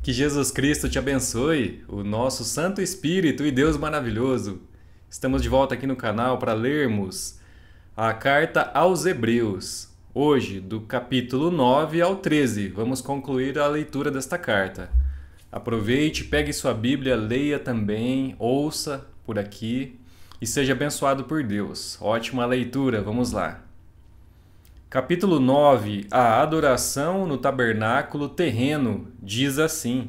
Que Jesus Cristo te abençoe, o nosso Santo Espírito e Deus maravilhoso. Estamos de volta aqui no canal para lermos a carta aos Hebreus. Hoje, do capítulo 9 ao 13, vamos concluir a leitura desta carta. Aproveite, pegue sua Bíblia, leia também, ouça por aqui e seja abençoado por Deus. Ótima leitura, vamos lá. Capítulo 9, a adoração no tabernáculo terreno, diz assim: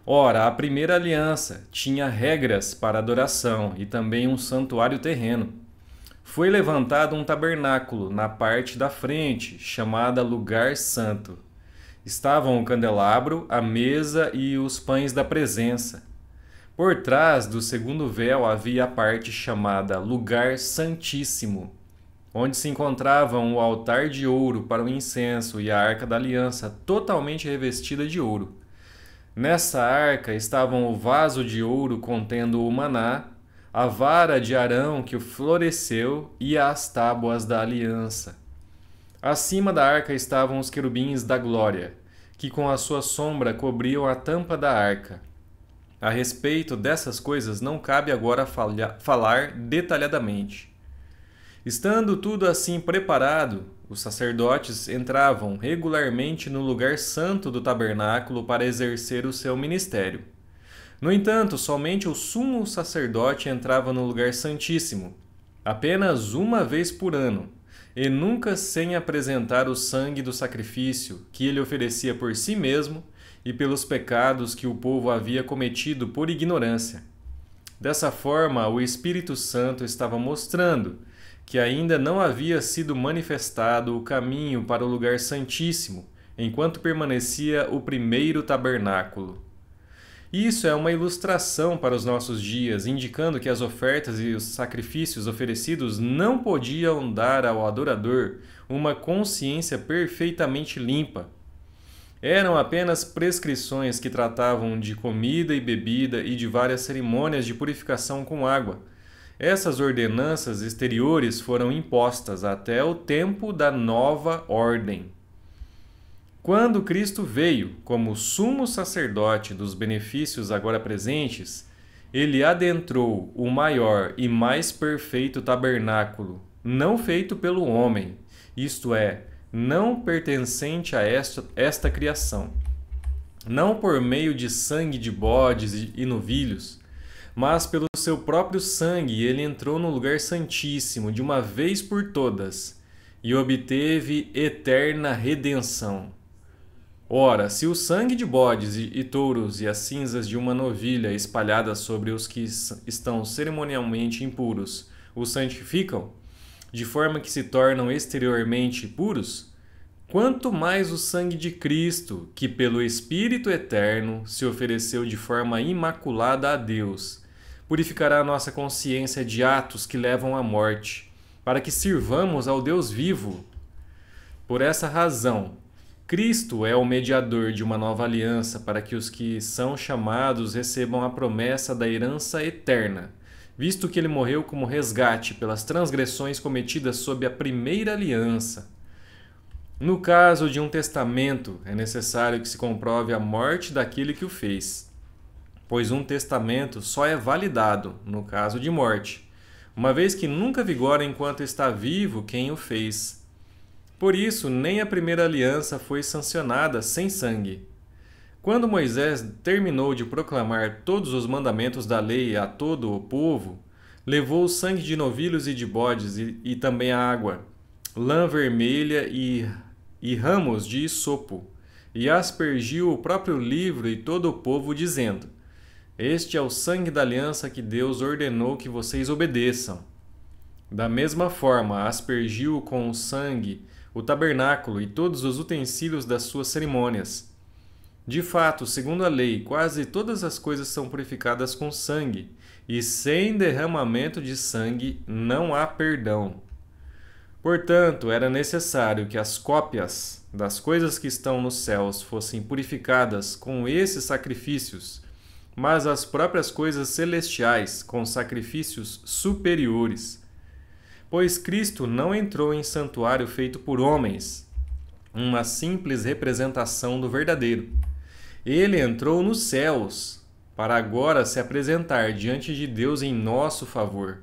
Ora, a primeira aliança tinha regras para adoração e também um santuário terreno. Foi levantado um tabernáculo na parte da frente, chamada Lugar Santo. Estavam o candelabro, a mesa e os pães da presença. Por trás do segundo véu havia a parte chamada Lugar Santíssimo, onde se encontravam o altar de ouro para o incenso e a arca da aliança totalmente revestida de ouro. Nessa arca estavam o vaso de ouro contendo o maná, a vara de Arão que o floresceu e as tábuas da aliança. Acima da arca estavam os querubins da glória, que com a sua sombra cobriam a tampa da arca. A respeito dessas coisas não cabe agora falar detalhadamente. Estando tudo assim preparado, os sacerdotes entravam regularmente no lugar santo do tabernáculo para exercer o seu ministério. No entanto, somente o sumo sacerdote entrava no lugar santíssimo, apenas uma vez por ano, e nunca sem apresentar o sangue do sacrifício que ele oferecia por si mesmo e pelos pecados que o povo havia cometido por ignorância. Dessa forma, o Espírito Santo estava mostrando que ainda não havia sido manifestado o caminho para o lugar santíssimo, enquanto permanecia o primeiro tabernáculo. Isso é uma ilustração para os nossos dias, indicando que as ofertas e os sacrifícios oferecidos não podiam dar ao adorador uma consciência perfeitamente limpa. Eram apenas prescrições que tratavam de comida e bebida e de várias cerimônias de purificação com água. Essas ordenanças exteriores foram impostas até o tempo da nova ordem. Quando Cristo veio como sumo sacerdote dos benefícios agora presentes, ele adentrou o maior e mais perfeito tabernáculo, não feito pelo homem, isto é, não pertencente a esta criação, não por meio de sangue de bodes e novilhos, mas pelo seu próprio sangue ele entrou no lugar santíssimo de uma vez por todas e obteve eterna redenção. Ora, se o sangue de bodes e touros e as cinzas de uma novilha espalhadas sobre os que estão cerimonialmente impuros os santificam, de forma que se tornam exteriormente puros, quanto mais o sangue de Cristo, que pelo Espírito Eterno se ofereceu de forma imaculada a Deus, purificará a nossa consciência de atos que levam à morte, para que sirvamos ao Deus vivo. Por essa razão, Cristo é o mediador de uma nova aliança para que os que são chamados recebam a promessa da herança eterna, visto que ele morreu como resgate pelas transgressões cometidas sob a primeira aliança. No caso de um testamento, é necessário que se comprove a morte daquele que o fez, pois um testamento só é validado no caso de morte, uma vez que nunca vigora enquanto está vivo quem o fez. Por isso, nem a primeira aliança foi sancionada sem sangue. Quando Moisés terminou de proclamar todos os mandamentos da lei a todo o povo, levou o sangue de novilhos e de bodes e também a água, lã vermelha e ramos de hisopo, e aspergiu o próprio livro e todo o povo, dizendo: Este é o sangue da aliança que Deus ordenou que vocês obedeçam. Da mesma forma, aspergiu com o sangue o tabernáculo e todos os utensílios das suas cerimônias. De fato, segundo a lei, quase todas as coisas são purificadas com sangue, e sem derramamento de sangue não há perdão. Portanto, era necessário que as cópias das coisas que estão nos céus fossem purificadas com esses sacrifícios, mas as próprias coisas celestiais com sacrifícios superiores. Pois Cristo não entrou em santuário feito por homens, uma simples representação do verdadeiro. Ele entrou nos céus para agora se apresentar diante de Deus em nosso favor.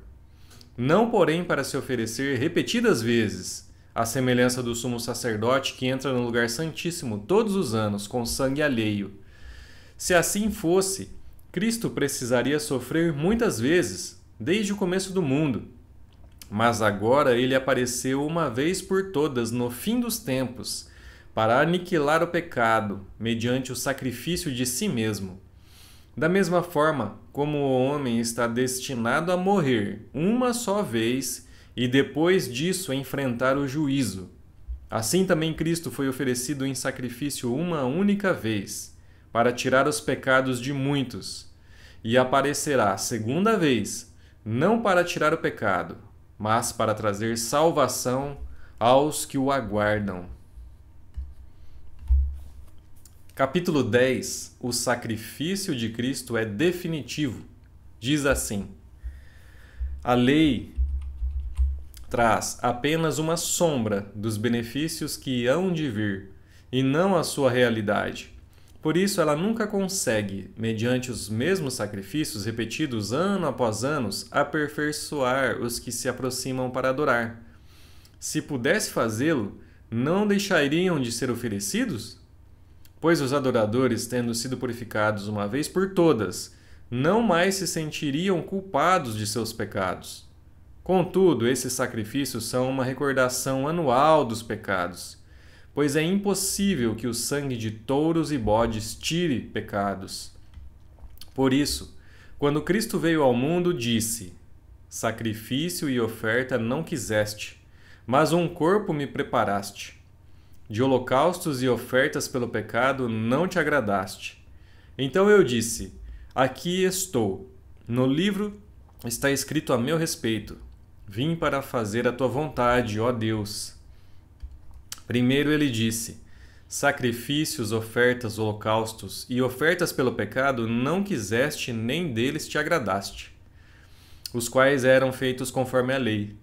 Não, porém, para se oferecer repetidas vezes, à semelhança do sumo sacerdote que entra no lugar santíssimo todos os anos com sangue alheio. Se assim fosse, Cristo precisaria sofrer muitas vezes, desde o começo do mundo. Mas agora ele apareceu uma vez por todas no fim dos tempos, para aniquilar o pecado, mediante o sacrifício de si mesmo. Da mesma forma como o homem está destinado a morrer uma só vez e depois disso enfrentar o juízo, assim também Cristo foi oferecido em sacrifício uma única vez, para tirar os pecados de muitos, e aparecerá segunda vez, não para tirar o pecado, mas para trazer salvação aos que o aguardam. Capítulo 10. O sacrifício de Cristo é definitivo. Diz assim: a lei traz apenas uma sombra dos benefícios que hão de vir, e não a sua realidade. Por isso, ela nunca consegue, mediante os mesmos sacrifícios repetidos ano após ano, aperfeiçoar os que se aproximam para adorar. Se pudesse fazê-lo, não deixariam de ser oferecidos? Pois os adoradores, tendo sido purificados uma vez por todas, não mais se sentiriam culpados de seus pecados. Contudo, esses sacrifícios são uma recordação anual dos pecados, pois é impossível que o sangue de touros e bodes tire pecados. Por isso, quando Cristo veio ao mundo, disse: sacrifício e oferta não quiseste, mas um corpo me preparaste. De holocaustos e ofertas pelo pecado não te agradaste. Então eu disse: aqui estou. No livro está escrito a meu respeito: vim para fazer a tua vontade, ó Deus. Primeiro ele disse: sacrifícios, ofertas, holocaustos e ofertas pelo pecado não quiseste, nem deles te agradaste, os quais eram feitos conforme a lei.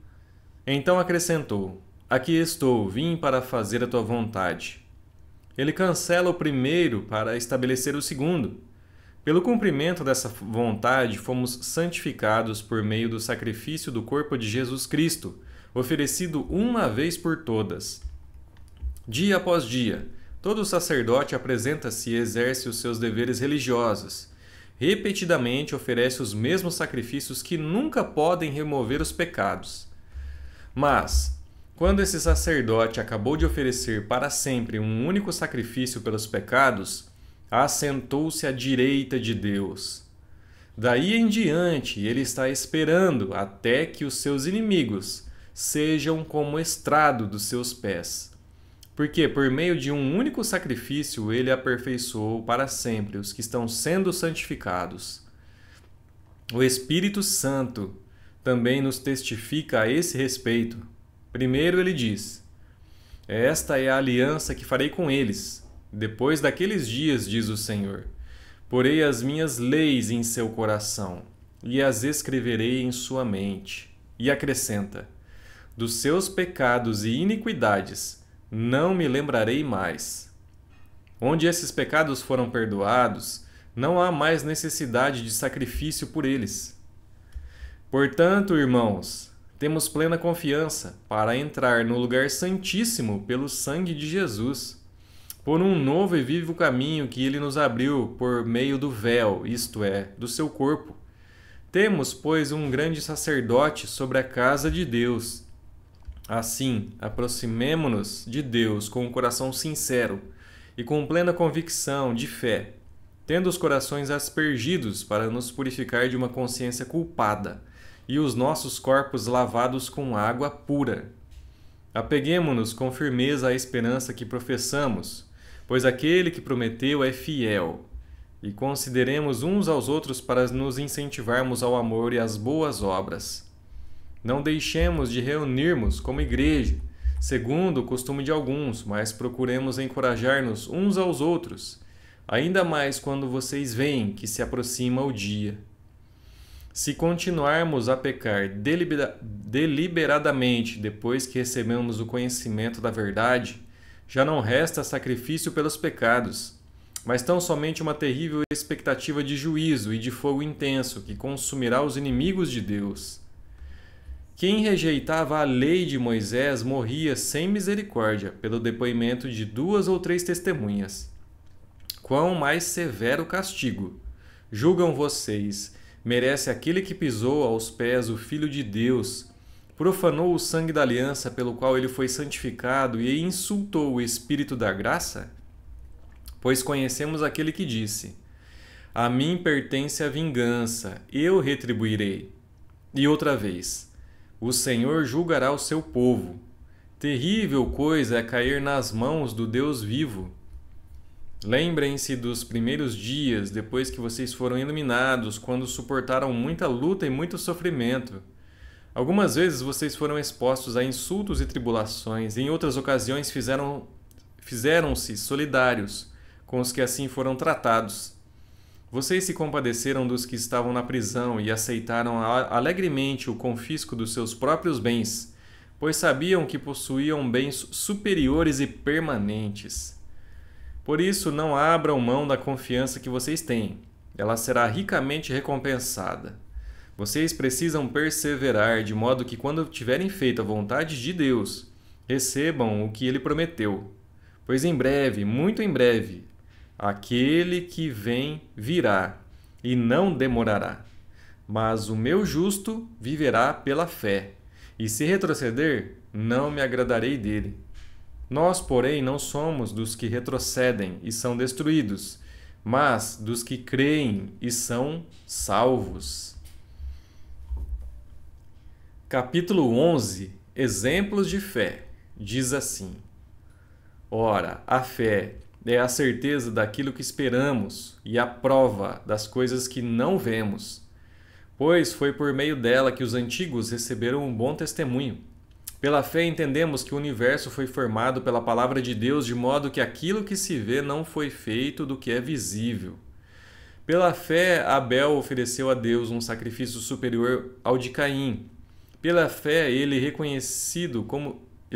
Então acrescentou: aqui estou, vim para fazer a tua vontade. Ele cancela o primeiro para estabelecer o segundo. Pelo cumprimento dessa vontade, fomos santificados por meio do sacrifício do corpo de Jesus Cristo, oferecido uma vez por todas. Dia após dia, todo sacerdote apresenta-se e exerce os seus deveres religiosos. Repetidamente oferece os mesmos sacrifícios que nunca podem remover os pecados. Mas, quando esse sacerdote acabou de oferecer para sempre um único sacrifício pelos pecados, assentou-se à direita de Deus. Daí em diante, ele está esperando até que os seus inimigos sejam como estrado dos seus pés. Porque, por meio de um único sacrifício, ele aperfeiçoou para sempre os que estão sendo santificados. O Espírito Santo também nos testifica a esse respeito. Primeiro ele diz: esta é a aliança que farei com eles. Depois daqueles dias, diz o Senhor, porei as minhas leis em seu coração e as escreverei em sua mente. E acrescenta: dos seus pecados e iniquidades não me lembrarei mais. Onde esses pecados foram perdoados, não há mais necessidade de sacrifício por eles. Portanto, irmãos, temos plena confiança para entrar no lugar santíssimo pelo sangue de Jesus, por um novo e vivo caminho que ele nos abriu por meio do véu, isto é, do seu corpo. Temos, pois, um grande sacerdote sobre a casa de Deus. Assim, aproximemo-nos de Deus com um coração sincero e com plena convicção de fé, tendo os corações aspergidos para nos purificar de uma consciência culpada e os nossos corpos lavados com água pura. Apeguemo-nos com firmeza à esperança que professamos, pois aquele que prometeu é fiel, e consideremos uns aos outros para nos incentivarmos ao amor e às boas obras. Não deixemos de reunirmos como igreja, segundo o costume de alguns, mas procuremos encorajar-nos uns aos outros, ainda mais quando vocês veem que se aproxima o dia. Se continuarmos a pecar deliberadamente depois que recebemos o conhecimento da verdade, já não resta sacrifício pelos pecados, mas tão somente uma terrível expectativa de juízo e de fogo intenso que consumirá os inimigos de Deus. Quem rejeitava a lei de Moisés morria sem misericórdia pelo depoimento de 2 ou 3 testemunhas. Quão mais severo castigo, julgam vocês, merece aquele que pisou aos pés o Filho de Deus, profanou o sangue da aliança pelo qual ele foi santificado e insultou o Espírito da graça? Pois conhecemos aquele que disse: a mim pertence a vingança, eu retribuirei. E outra vez: o Senhor julgará o seu povo. Terrível coisa é cair nas mãos do Deus vivo. Lembrem-se dos primeiros dias, depois que vocês foram iluminados, quando suportaram muita luta e muito sofrimento. Algumas vezes vocês foram expostos a insultos e tribulações, e em outras ocasiões fizeram-se solidários com os que assim foram tratados. Vocês se compadeceram dos que estavam na prisão e aceitaram alegremente o confisco dos seus próprios bens, pois sabiam que possuíam bens superiores e permanentes. Por isso, não abram mão da confiança que vocês têm. Ela será ricamente recompensada. Vocês precisam perseverar, de modo que, quando tiverem feito a vontade de Deus, recebam o que Ele prometeu. Pois em breve, muito em breve, aquele que vem virá, e não demorará. Mas o meu justo viverá pela fé, e se retroceder, não me agradarei dele. Nós, porém, não somos dos que retrocedem e são destruídos, mas dos que creem e são salvos. Capítulo 11. Exemplos de fé. Diz assim: ora, a fé é a certeza daquilo que esperamos e a prova das coisas que não vemos, pois foi por meio dela que os antigos receberam um bom testemunho. Pela fé entendemos que o universo foi formado pela palavra de Deus, de modo que aquilo que se vê não foi feito do que é visível. Pela fé, Abel ofereceu a Deus um sacrifício superior ao de Caim. Pela fé, ele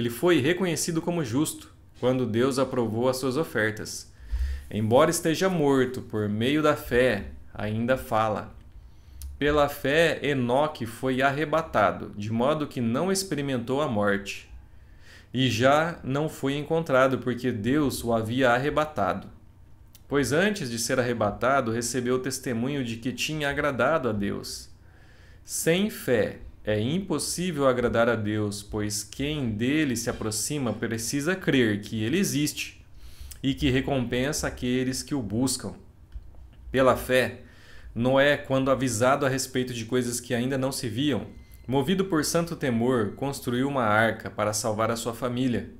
foi reconhecido como justo, quando Deus aprovou as suas ofertas. Embora esteja morto, por meio da fé, ainda fala. Pela fé, Enoque foi arrebatado, de modo que não experimentou a morte. E já não foi encontrado, porque Deus o havia arrebatado. Pois antes de ser arrebatado, recebeu o testemunho de que tinha agradado a Deus. Sem fé, é impossível agradar a Deus, pois quem dele se aproxima precisa crer que ele existe e que recompensa aqueles que o buscam. Pela fé, Noé, quando avisado a respeito de coisas que ainda não se viam, movido por santo temor, construiu uma arca para salvar a sua família.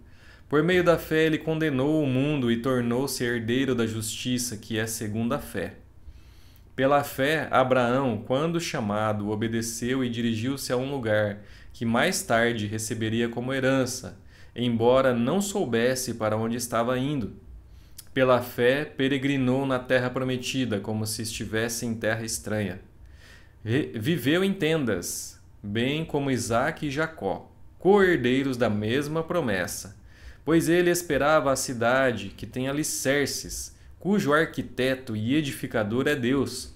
Por meio da fé, ele condenou o mundo e tornou-se herdeiro da justiça, que é segundo a fé. Pela fé, Abraão, quando chamado, obedeceu e dirigiu-se a um lugar que mais tarde receberia como herança, embora não soubesse para onde estava indo. Pela fé, peregrinou na terra prometida, como se estivesse em terra estranha. Viveu em tendas, bem como Isaque e Jacó, co-herdeiros da mesma promessa, pois ele esperava a cidade que tem alicerces, cujo arquiteto e edificador é Deus.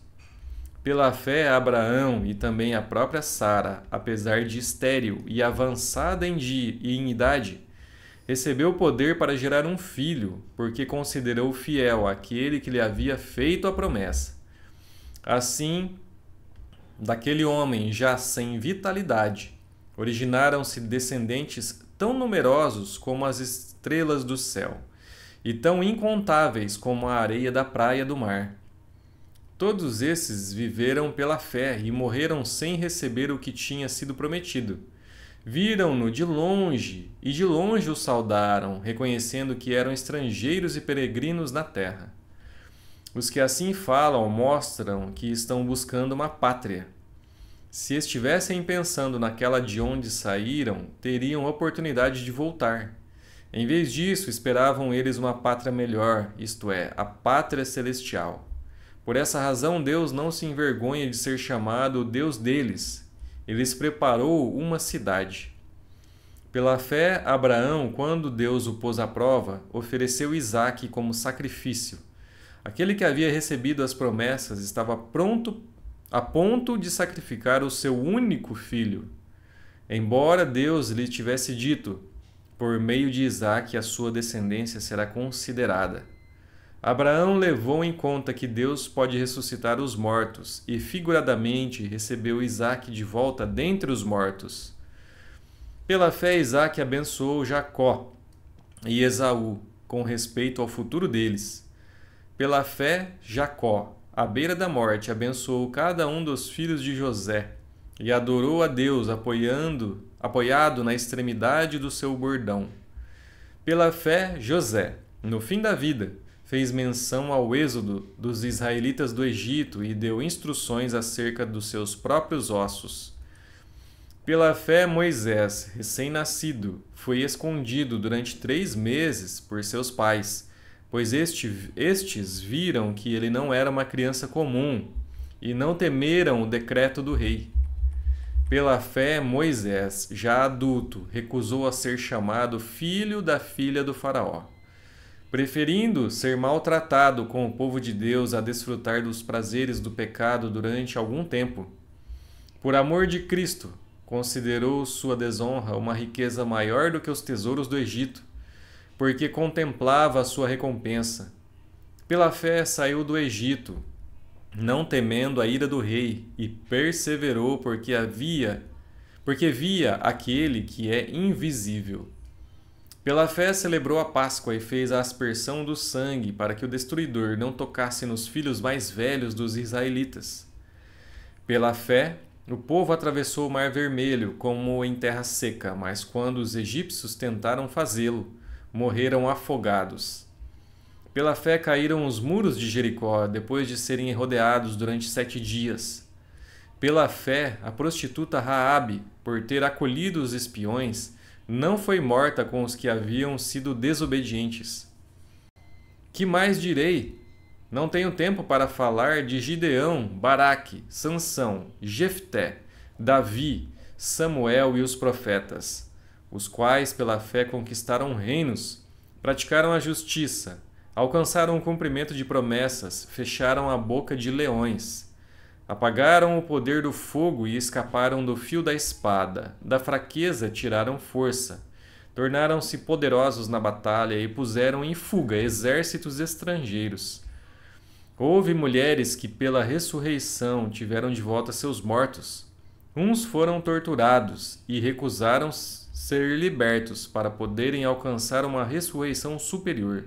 Pela fé, Abraão e também a própria Sara, apesar de estéril e avançada em idade, recebeu o poder para gerar um filho, porque considerou fiel aquele que lhe havia feito a promessa. Assim, daquele homem já sem vitalidade, originaram-se descendentes tão numerosos como as estrelas do céu, e tão incontáveis como a areia da praia do mar. Todos esses viveram pela fé e morreram sem receber o que tinha sido prometido. Viram-no de longe, e de longe o saudaram, reconhecendo que eram estrangeiros e peregrinos na terra. Os que assim falam mostram que estão buscando uma pátria. Se estivessem pensando naquela de onde saíram, teriam oportunidade de voltar. Em vez disso, esperavam eles uma pátria melhor, isto é, a pátria celestial. Por essa razão, Deus não se envergonha de ser chamado o Deus deles. Ele lhes preparou uma cidade. Pela fé, Abraão, quando Deus o pôs à prova, ofereceu Isaque como sacrifício. Aquele que havia recebido as promessas estava a ponto de sacrificar o seu único filho. Embora Deus lhe tivesse dito: por meio de Isaque a sua descendência será considerada. Abraão levou em conta que Deus pode ressuscitar os mortos e, figuradamente, recebeu Isaque de volta dentre os mortos. Pela fé, Isaque abençoou Jacó e Esaú com respeito ao futuro deles. Pela fé, Jacó, à beira da morte, abençoou cada um dos filhos de José e adorou a Deus apoiado na extremidade do seu bordão. Pela fé, José, no fim da vida, fez menção ao êxodo dos israelitas do Egito e deu instruções acerca dos seus próprios ossos. Pela fé, Moisés, recém-nascido, foi escondido durante 3 meses por seus pais, pois estes viram que ele não era uma criança comum e não temeram o decreto do rei. Pela fé, Moisés, já adulto, recusou a ser chamado filho da filha do faraó, preferindo ser maltratado com o povo de Deus a desfrutar dos prazeres do pecado durante algum tempo. Por amor de Cristo, considerou sua desonra uma riqueza maior do que os tesouros do Egito, porque contemplava a sua recompensa. Pela fé saiu do Egito, não temendo a ira do rei, e perseverou porque via aquele que é invisível. Pela fé celebrou a Páscoa e fez a aspersão do sangue para que o destruidor não tocasse nos filhos mais velhos dos israelitas. Pela fé, o povo atravessou o Mar Vermelho como em terra seca, mas quando os egípcios tentaram fazê-lo, morreram afogados. Pela fé caíram os muros de Jericó, depois de serem rodeados durante 7 dias. Pela fé, a prostituta Raabe, por ter acolhido os espiões, não foi morta com os que haviam sido desobedientes. Que mais direi? Não tenho tempo para falar de Gideão, Baraque, Sansão, Jefté, Davi, Samuel e os profetas, os quais pela fé conquistaram reinos, praticaram a justiça, alcançaram o cumprimento de promessas, fecharam a boca de leões, apagaram o poder do fogo e escaparam do fio da espada, da fraqueza tiraram força, tornaram-se poderosos na batalha e puseram em fuga exércitos estrangeiros. Houve mulheres que pela ressurreição tiveram de volta seus mortos. Uns foram torturados e recusaram ser libertos para poderem alcançar uma ressurreição superior.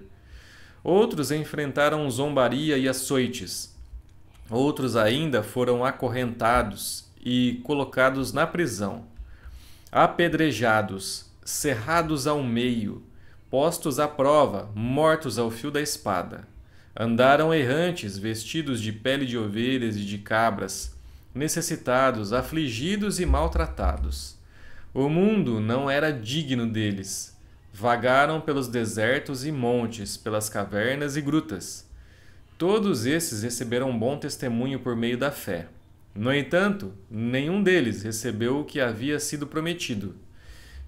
Outros enfrentaram zombaria e açoites. Outros ainda foram acorrentados e colocados na prisão, apedrejados, cerrados ao meio, postos à prova, mortos ao fio da espada. Andaram errantes, vestidos de pele de ovelhas e de cabras, necessitados, afligidos e maltratados. O mundo não era digno deles. Vagaram pelos desertos e montes, pelas cavernas e grutas. Todos esses receberam bom testemunho por meio da fé. No entanto, nenhum deles recebeu o que havia sido prometido.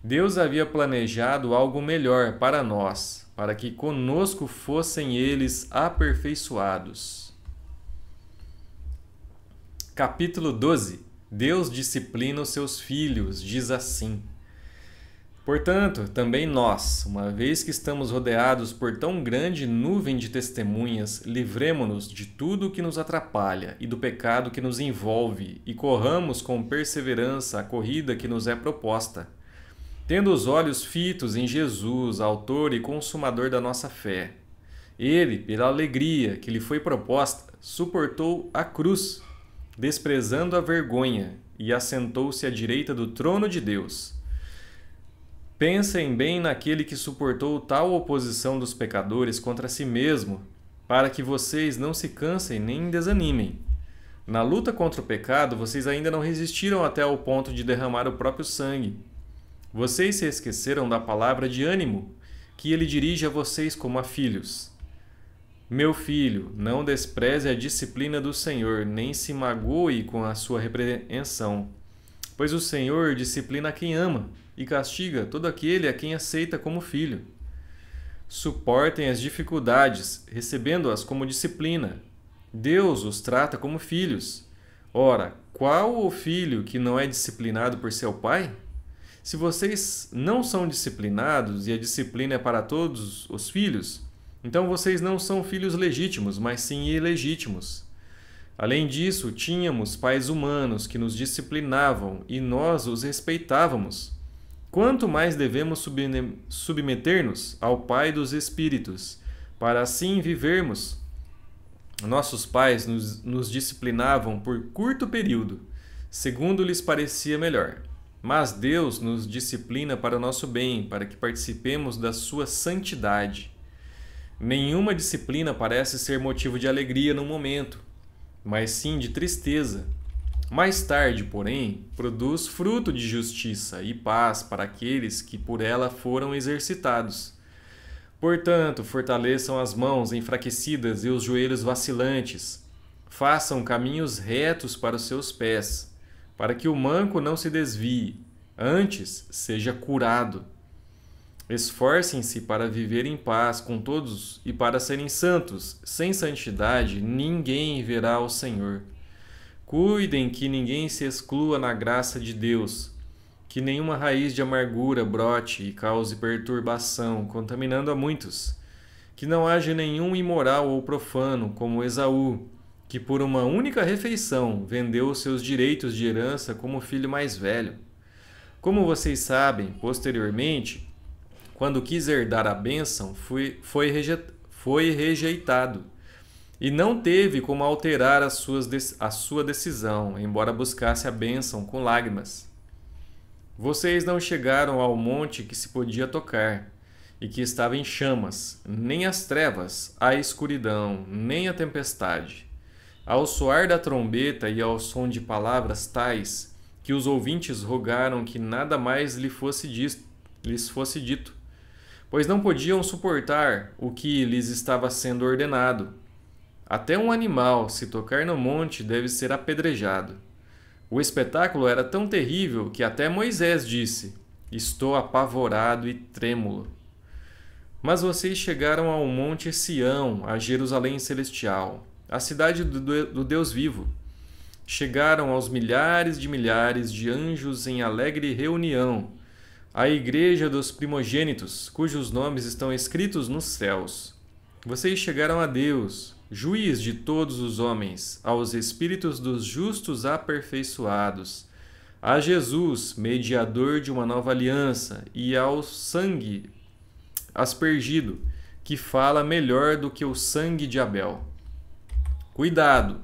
Deus havia planejado algo melhor para nós, para que conosco fossem eles aperfeiçoados. Capítulo 12. Deus disciplina os seus filhos, diz assim: portanto, também nós, uma vez que estamos rodeados por tão grande nuvem de testemunhas, livremo-nos de tudo o que nos atrapalha e do pecado que nos envolve, e corramos com perseverança a corrida que nos é proposta, tendo os olhos fitos em Jesus, autor e consumador da nossa fé. Ele, pela alegria que lhe foi proposta, suportou a cruz, desprezando a vergonha, e assentou-se à direita do trono de Deus. Pensem bem naquele que suportou tal oposição dos pecadores contra si mesmo, para que vocês não se cansem nem desanimem. Na luta contra o pecado, vocês ainda não resistiram até ao ponto de derramar o próprio sangue. Vocês se esqueceram da palavra de ânimo que ele dirige a vocês como a filhos. Meu filho, não despreze a disciplina do Senhor, nem se magoe com a sua repreensão, pois o Senhor disciplina a quem ama e castiga todo aquele a quem aceita como filho. Suportem as dificuldades, recebendo-as como disciplina. Deus os trata como filhos. Ora, qual o filho que não é disciplinado por seu pai? Se vocês não são disciplinados e a disciplina é para todos os filhos, então vocês não são filhos legítimos, mas sim ilegítimos. Além disso, tínhamos pais humanos que nos disciplinavam e nós os respeitávamos. Quanto mais devemos submeter-nos ao Pai dos Espíritos, para assim vivermos? Nossos pais nos disciplinavam por curto período, segundo lhes parecia melhor. Mas Deus nos disciplina para o nosso bem, para que participemos da sua santidade. Nenhuma disciplina parece ser motivo de alegria no momento, mas sim de tristeza. Mais tarde, porém, produz fruto de justiça e paz para aqueles que por ela foram exercitados. Portanto, fortaleçam as mãos enfraquecidas e os joelhos vacilantes. Façam caminhos retos para os seus pés, para que o manco não se desvie, antes seja curado. Esforcem-se para viver em paz com todos e para serem santos. Sem santidade, ninguém verá o Senhor. Cuidem que ninguém se exclua na graça de Deus, que nenhuma raiz de amargura brote e cause perturbação, contaminando a muitos. Que não haja nenhum imoral ou profano, como Esaú, que por uma única refeição vendeu os seus direitos de herança como filho mais velho. Como vocês sabem, posteriormente, quando quis herdar a bênção, foi rejeitado, e não teve como alterar a sua decisão, embora buscasse a bênção com lágrimas. Vocês não chegaram ao monte que se podia tocar, e que estava em chamas, nem as trevas, a escuridão, nem a tempestade. Ao soar da trombeta e ao som de palavras tais, que os ouvintes rogaram que nada mais lhes fosse dito, pois não podiam suportar o que lhes estava sendo ordenado. Até um animal, se tocar no monte, deve ser apedrejado. O espetáculo era tão terrível que até Moisés disse: "Estou apavorado e trêmulo." Mas vocês chegaram ao monte Sião, a Jerusalém celestial, a cidade do Deus vivo. Chegaram aos milhares de anjos em alegre reunião, à igreja dos primogênitos, cujos nomes estão escritos nos céus. Vocês chegaram a Deus, juiz de todos os homens, aos espíritos dos justos aperfeiçoados, a Jesus, mediador de uma nova aliança, e ao sangue aspergido, que fala melhor do que o sangue de Abel. Cuidado!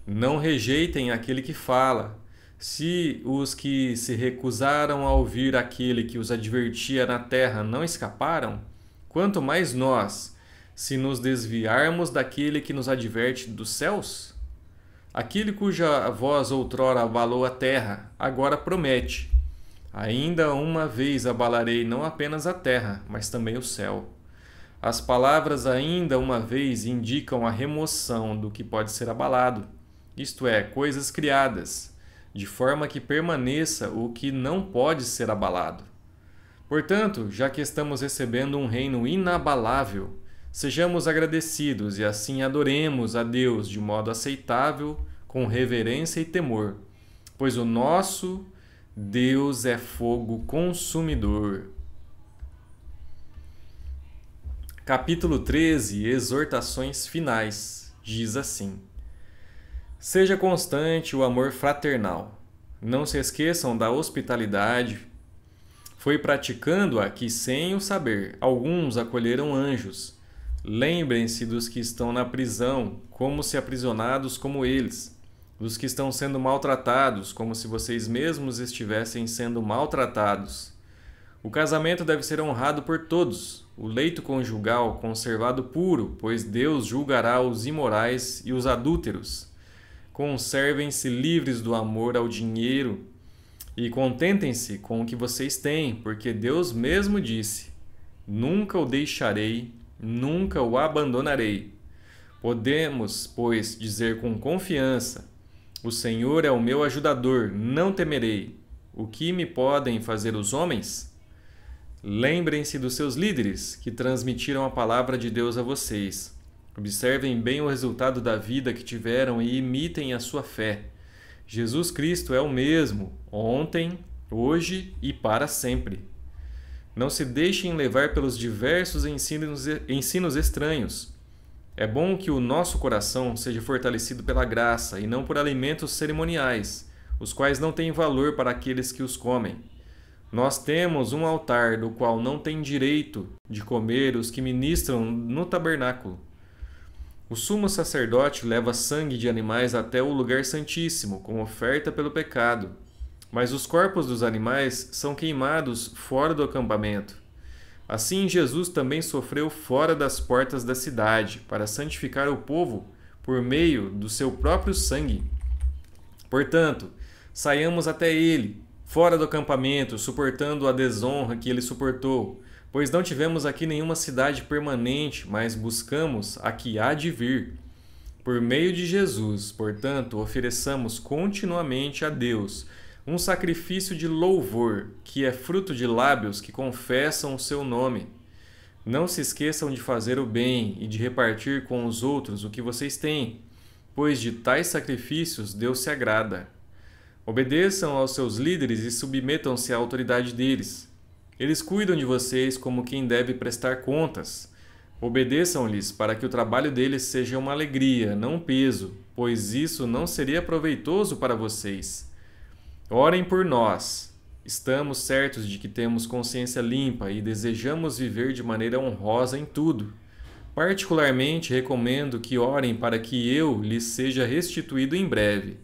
Não rejeitem aquele que fala. Se os que se recusaram a ouvir aquele que os advertia na terra não escaparam, quanto mais nós, se nos desviarmos daquele que nos adverte dos céus? Aquele cuja voz outrora abalou a terra, agora promete: ainda uma vez abalarei não apenas a terra, mas também o céu. As palavras ainda uma vez indicam a remoção do que pode ser abalado, isto é, coisas criadas, de forma que permaneça o que não pode ser abalado. Portanto, já que estamos recebendo um reino inabalável, sejamos agradecidos e assim adoremos a Deus de modo aceitável, com reverência e temor, pois o nosso Deus é fogo consumidor. Capítulo 13, Exortações finais, diz assim: seja constante o amor fraternal. Não se esqueçam da hospitalidade. Foi praticando-a que, sem o saber, alguns acolheram anjos. Lembrem-se dos que estão na prisão, como se aprisionados como eles, dos que estão sendo maltratados, como se vocês mesmos estivessem sendo maltratados. O casamento deve ser honrado por todos, o leito conjugal conservado puro, pois Deus julgará os imorais e os adúlteros. Conservem-se livres do amor ao dinheiro e contentem-se com o que vocês têm, porque Deus mesmo disse: nunca o deixarei, nunca o abandonarei. Podemos, pois, dizer com confiança: o Senhor é o meu ajudador, não temerei. O que me podem fazer os homens? Lembrem-se dos seus líderes que transmitiram a palavra de Deus a vocês. Observem bem o resultado da vida que tiveram e imitem a sua fé. Jesus Cristo é o mesmo, ontem, hoje e para sempre. Não se deixem levar pelos diversos ensinos estranhos. É bom que o nosso coração seja fortalecido pela graça e não por alimentos cerimoniais, os quais não têm valor para aqueles que os comem. Nós temos um altar do qual não têm direito de comer os que ministram no tabernáculo. O sumo sacerdote leva sangue de animais até o lugar santíssimo, como oferta pelo pecado. Mas os corpos dos animais são queimados fora do acampamento. Assim, Jesus também sofreu fora das portas da cidade, para santificar o povo por meio do seu próprio sangue. Portanto, saiamos até ele, fora do acampamento, suportando a desonra que ele suportou, pois não tivemos aqui nenhuma cidade permanente, mas buscamos a que há de vir. Por meio de Jesus, portanto, ofereçamos continuamente a Deus um sacrifício de louvor, que é fruto de lábios que confessam o seu nome. Não se esqueçam de fazer o bem e de repartir com os outros o que vocês têm, pois de tais sacrifícios Deus se agrada. Obedeçam aos seus líderes e submetam-se à autoridade deles. Eles cuidam de vocês como quem deve prestar contas. Obedeçam-lhes para que o trabalho deles seja uma alegria, não um peso, pois isso não seria proveitoso para vocês. Orem por nós. Estamos certos de que temos consciência limpa e desejamos viver de maneira honrosa em tudo. Particularmente recomendo que orem para que eu lhes seja restituído em breve.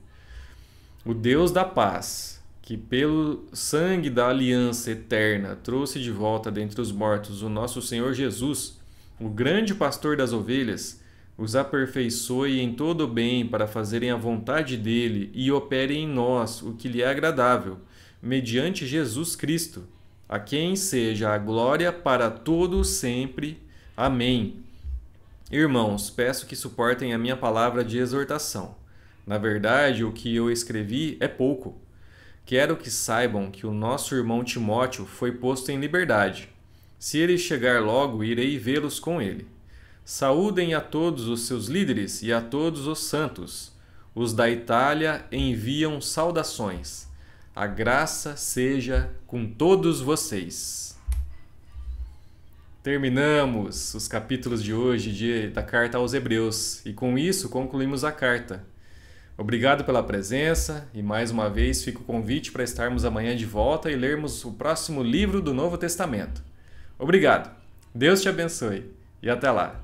O Deus da paz, que pelo sangue da aliança eterna trouxe de volta dentre os mortos o nosso Senhor Jesus, o grande pastor das ovelhas, os aperfeiçoe em todo o bem para fazerem a vontade dele e opere em nós o que lhe é agradável, mediante Jesus Cristo, a quem seja a glória para todo sempre. Amém. Irmãos, peço que suportem a minha palavra de exortação. Na verdade, o que eu escrevi é pouco. Quero que saibam que o nosso irmão Timóteo foi posto em liberdade. Se ele chegar logo, irei vê-los com ele. Saúdem a todos os seus líderes e a todos os santos. Os da Itália enviam saudações. A graça seja com todos vocês. Terminamos os capítulos de hoje da carta aos Hebreus e com isso concluímos a carta. Obrigado pela presença e mais uma vez fica o convite para estarmos amanhã de volta e lermos o próximo livro do Novo Testamento. Obrigado. Deus te abençoe e até lá.